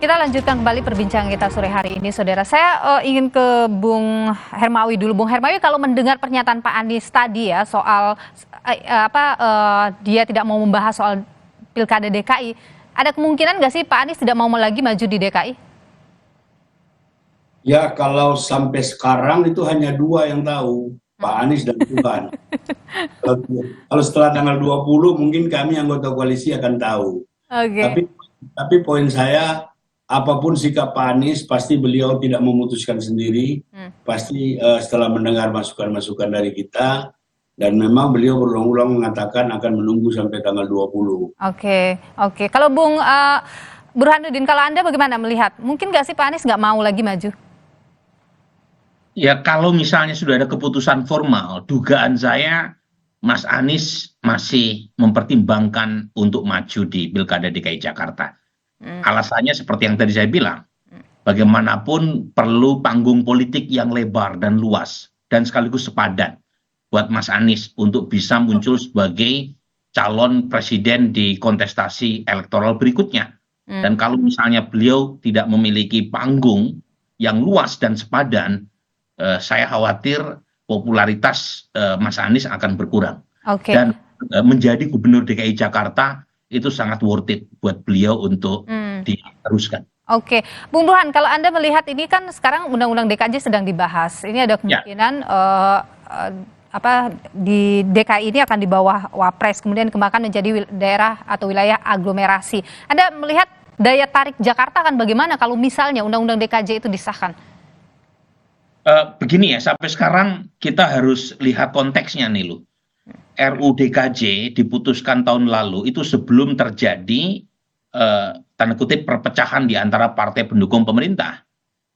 Kita lanjutkan kembali perbincangan kita sore hari ini, saudara. Saya ingin ke Bung Hermawi dulu. Bung Hermawi, kalau mendengar pernyataan Pak Anies tadi ya soal dia tidak mau membahas soal Pilkada DKI, ada kemungkinan nggak sih Pak Anies tidak mau lagi maju di DKI? Ya, kalau sampai sekarang itu hanya dua yang tahu, Pak Anies dan Tuhan. Kalau setelah tanggal 20 mungkin kami anggota koalisi akan tahu. Oke. Tapi poin saya, apapun sikap Pak Anies, pasti beliau tidak memutuskan sendiri. Pasti setelah mendengar masukan-masukan dari kita, dan memang beliau berulang-ulang mengatakan akan menunggu sampai tanggal 20. Oke. Kalau Bung Burhanuddin, kalau Anda bagaimana melihat? Mungkin nggak sih Pak Anies nggak mau lagi maju? Ya, kalau misalnya sudah ada keputusan formal, dugaan saya Mas Anies masih mempertimbangkan untuk maju di Pilkada DKI Jakarta. Alasannya seperti yang tadi saya bilang, bagaimanapun perlu panggung politik yang lebar dan luas dan sekaligus sepadan buat Mas Anies untuk bisa muncul sebagai calon presiden di kontestasi elektoral berikutnya. Dan kalau misalnya beliau tidak memiliki panggung yang luas dan sepadan, saya khawatir popularitas Mas Anies akan berkurang. Dan menjadi gubernur DKI Jakarta itu sangat worth it buat beliau untuk diteruskan. Oke, Bung Burhan, kalau Anda melihat ini kan sekarang Undang-Undang DKJ sedang dibahas. Ini ada kemungkinan di DKI ini akan di bawah Wapres, kemudian dikembangkan menjadi daerah atau wilayah aglomerasi. Anda melihat daya tarik Jakarta akan bagaimana kalau misalnya Undang-Undang DKJ itu disahkan? Begini ya, sampai sekarang kita harus lihat konteksnya nih loh. RUU DKJ diputuskan tahun lalu itu sebelum terjadi tanda kutip perpecahan di antara partai pendukung pemerintah.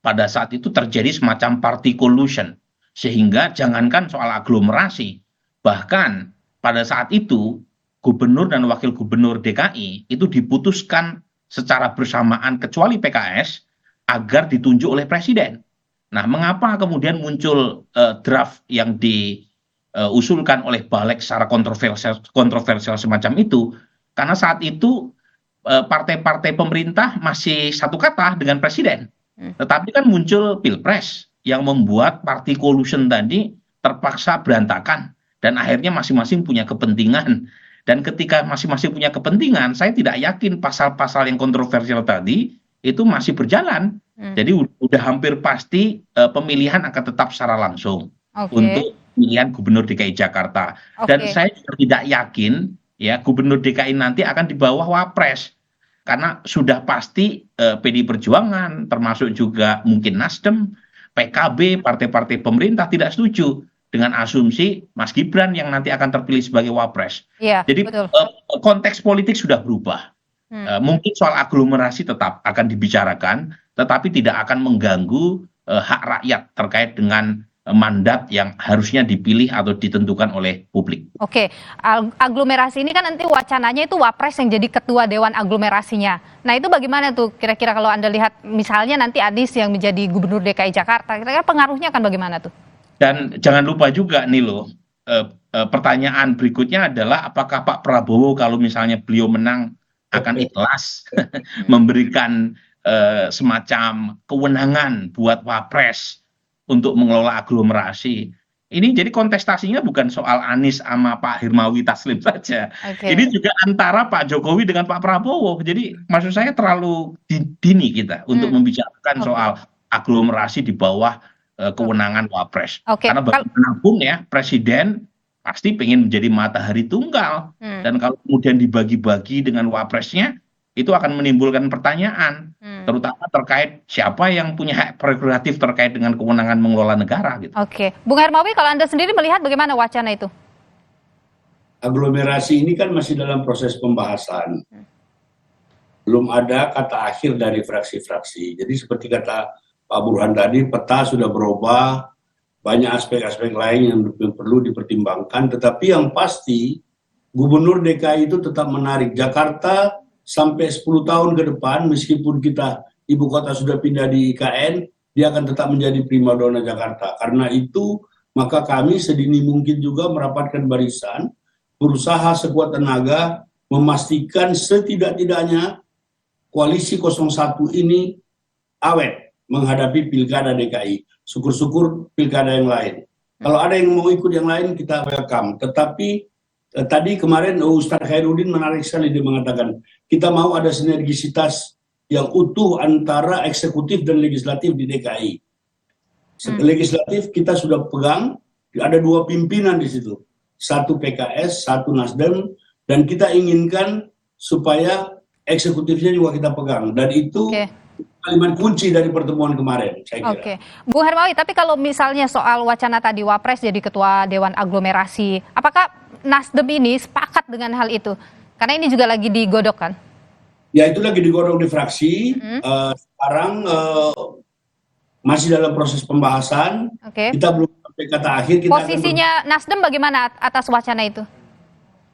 Pada saat itu terjadi semacam party collusion, sehingga jangankan soal aglomerasi, bahkan pada saat itu gubernur dan wakil gubernur DKI itu diputuskan secara bersamaan kecuali PKS agar ditunjuk oleh presiden. Nah, mengapa kemudian muncul draft yang diusulkan oleh Balik secara kontroversial semacam itu? Karena saat itu partai-partai pemerintah masih satu kata dengan presiden. Tetapi kan muncul Pilpres yang membuat party collusion tadi terpaksa berantakan. Dan akhirnya masing-masing punya kepentingan. Dan ketika masing-masing punya kepentingan, saya tidak yakin pasal-pasal yang kontroversial tadi itu masih berjalan. Jadi udah hampir pasti pemilihan akan tetap secara langsung untuk pemilihan gubernur DKI Jakarta. Dan saya juga tidak yakin ya gubernur DKI nanti akan di bawah Wapres. Karena sudah pasti PDI Perjuangan, termasuk juga mungkin Nasdem, PKB, partai-partai pemerintah tidak setuju dengan asumsi Mas Gibran yang nanti akan terpilih sebagai Wapres. Jadi konteks politik sudah berubah. Mungkin soal aglomerasi tetap akan dibicarakan, tetapi tidak akan mengganggu hak rakyat terkait dengan mandat yang harusnya dipilih atau ditentukan oleh publik. Oke, aglomerasi ini kan nanti wacananya itu Wapres yang jadi ketua Dewan Aglomerasinya. Nah, itu bagaimana tuh kira-kira kalau Anda lihat misalnya nanti Anies yang menjadi gubernur DKI Jakarta, kira-kira pengaruhnya akan bagaimana tuh? Dan jangan lupa juga nih loh, pertanyaan berikutnya adalah apakah Pak Prabowo kalau misalnya beliau menang akan ikhlas memberikan semacam kewenangan buat Wapres untuk mengelola aglomerasi. Ini jadi kontestasinya bukan soal Anies sama Pak Hermawi Taslim saja. Ini juga antara Pak Jokowi dengan Pak Prabowo. Jadi maksud saya terlalu dini kita untuk membicarakan soal aglomerasi di bawah kewenangan Wapres. Karena bagaimanapun ya presiden pasti pengen menjadi matahari tunggal. Dan kalau kemudian dibagi-bagi dengan Wapresnya, itu akan menimbulkan pertanyaan, terutama terkait siapa yang punya hak prerogatif terkait dengan kewenangan mengelola negara. Gitu. Oke, Bung Hermawi, kalau Anda sendiri melihat bagaimana wacana itu? Aglomerasi ini kan masih dalam proses pembahasan. Belum ada kata akhir dari fraksi-fraksi. Jadi seperti kata Pak Burhan tadi, peta sudah berubah, banyak aspek-aspek lain yang perlu dipertimbangkan, tetapi yang pasti Gubernur DKI itu tetap menarik. Jakarta sampai 10 tahun ke depan, meskipun kita ibu kota sudah pindah di IKN, dia akan tetap menjadi primadona Jakarta. Karena itu, maka kami sedini mungkin juga merapatkan barisan, berusaha sekuat tenaga, memastikan setidak-tidaknya koalisi 01 ini awet menghadapi pilkada DKI. Syukur-syukur pilkada yang lain. Kalau ada yang mau ikut yang lain, kita welcome. Tetapi tadi kemarin Ustadz Khairuddin menarik sekali, dia mengatakan kita mau ada sinergisitas yang utuh antara eksekutif dan legislatif di DKI. Legislatif kita sudah pegang, ada 2 pimpinan di situ. Satu PKS, satu Nasdem, dan kita inginkan supaya eksekutifnya juga kita pegang. Dan itu kalimat kunci dari pertemuan kemarin, saya kira. Oke, Bung Hermawi, tapi kalau misalnya soal wacana tadi Wapres jadi ketua Dewan Aglomerasi, apakah Nasdem ini sepakat dengan hal itu? Karena ini juga lagi digodok kan? Ya, itu lagi digodok di fraksi. Sekarang masih dalam proses pembahasan. Kita belum sampai kata akhir. Posisinya Nasdem bagaimana atas wacana itu?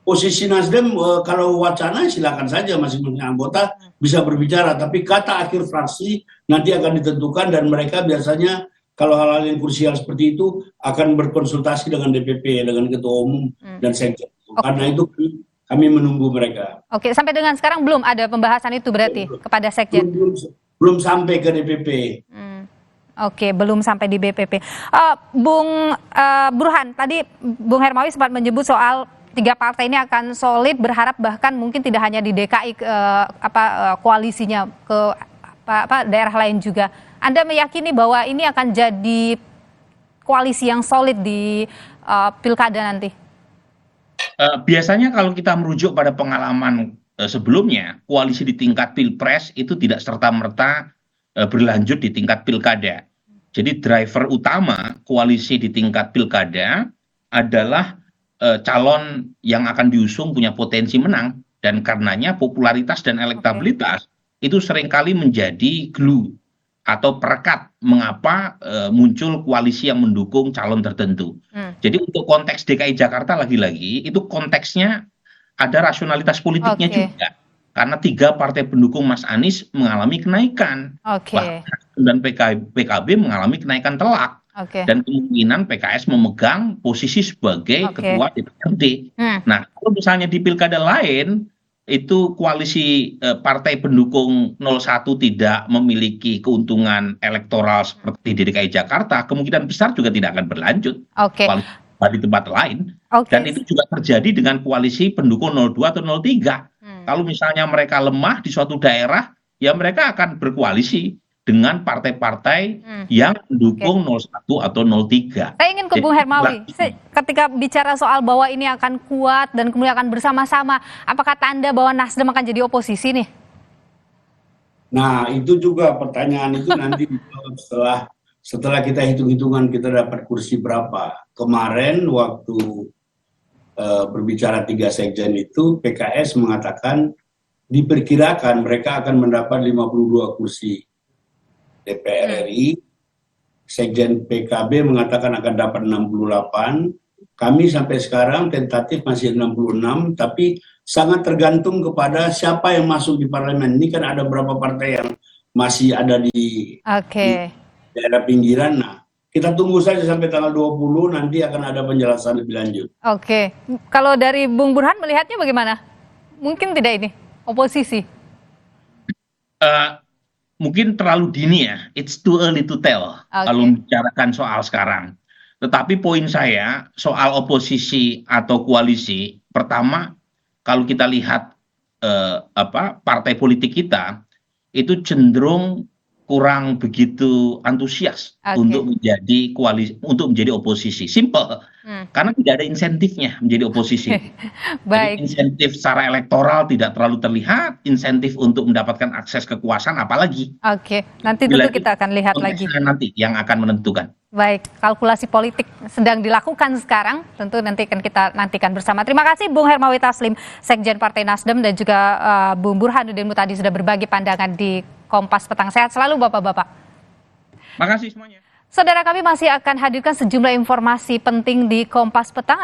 Posisi Nasdem kalau wacana silakan saja, masing-masing anggota bisa berbicara. Tapi kata akhir fraksi nanti akan ditentukan, dan mereka biasanya kalau hal-hal yang krusial seperti itu akan berkonsultasi dengan DPP, dengan Ketua Umum dan Sekjen. Karena itu kami menunggu mereka. Oke, sampai dengan sekarang belum ada pembahasan itu berarti kepada Sekjen? Belum sampai ke DPP. Oke, belum sampai di BPP. Bung Burhan, tadi Bung Hermawi sempat menyebut soal 3 partai ini akan solid, berharap bahkan mungkin tidak hanya di DKI koalisinya ke daerah lain juga. Anda meyakini bahwa ini akan jadi koalisi yang solid di pilkada nanti? Biasanya kalau kita merujuk pada pengalaman sebelumnya, koalisi di tingkat pilpres itu tidak serta-merta berlanjut di tingkat pilkada. Jadi driver utama koalisi di tingkat pilkada adalah calon yang akan diusung punya potensi menang, dan karenanya popularitas dan elektabilitas itu seringkali menjadi glue atau perekat mengapa muncul koalisi yang mendukung calon tertentu. Jadi untuk konteks DKI Jakarta lagi-lagi itu konteksnya ada rasionalitas politiknya juga. Karena 3 partai pendukung Mas Anies mengalami kenaikan. Bahkan dan PKB mengalami kenaikan telak. Dan kemungkinan PKS memegang posisi sebagai ketua DPRD. Nah, kalau misalnya di pilkada lain itu koalisi partai pendukung 01 tidak memiliki keuntungan elektoral seperti di DKI Jakarta, kemungkinan besar juga tidak akan berlanjut di tempat lain. Dan itu juga terjadi dengan koalisi pendukung 02 atau 03. Kalau misalnya mereka lemah di suatu daerah, ya mereka akan berkoalisi dengan partai-partai yang mendukung 01 atau 03. Saya ingin ke Bung Hermawi, ketika bicara soal bahwa ini akan kuat dan kemudian akan bersama-sama, apakah tanda bahwa Nasdem akan jadi oposisi nih? Nah, itu juga pertanyaan itu nanti setelah kita hitung-hitungan kita dapat kursi berapa. Kemarin waktu berbicara 3 sekjen itu, PKS mengatakan diperkirakan mereka akan mendapat 52 kursi DPR RI. Sekjen PKB mengatakan akan dapat 68. Kami sampai sekarang tentatif masih 66, tapi sangat tergantung kepada siapa yang masuk di parlemen. Ini kan ada beberapa partai yang masih ada di daerah pinggiran. Nah, kita tunggu saja sampai tanggal 20, nanti akan ada penjelasan lebih lanjut. Kalau dari Bung Burhan melihatnya bagaimana? Mungkin tidak ini, oposisi? Mungkin terlalu dini ya, it's too early to tell kalau membicarakan soal sekarang. Tetapi poin saya soal oposisi atau koalisi, pertama kalau kita lihat partai politik kita itu cenderung kurang begitu antusias untuk menjadi koalisi, untuk menjadi oposisi. Simple, karena tidak ada insentifnya menjadi oposisi. Jadi insentif secara elektoral tidak terlalu terlihat, insentif untuk mendapatkan akses kekuasaan apalagi. Nanti tentu kita akan lihat lagi. Nanti yang akan menentukan. Baik, kalkulasi politik sedang dilakukan sekarang, tentu nanti akan kita nantikan bersama. Terima kasih Bung Hermawi Taslim, Sekjen Partai Nasdem, dan juga Bung Burhanuddin Muhtadi sudah berbagi pandangan di Kompas Petang. Sehat selalu Bapak-Bapak. Makasih semuanya. Saudara, kami masih akan hadirkan sejumlah informasi penting di Kompas Petang.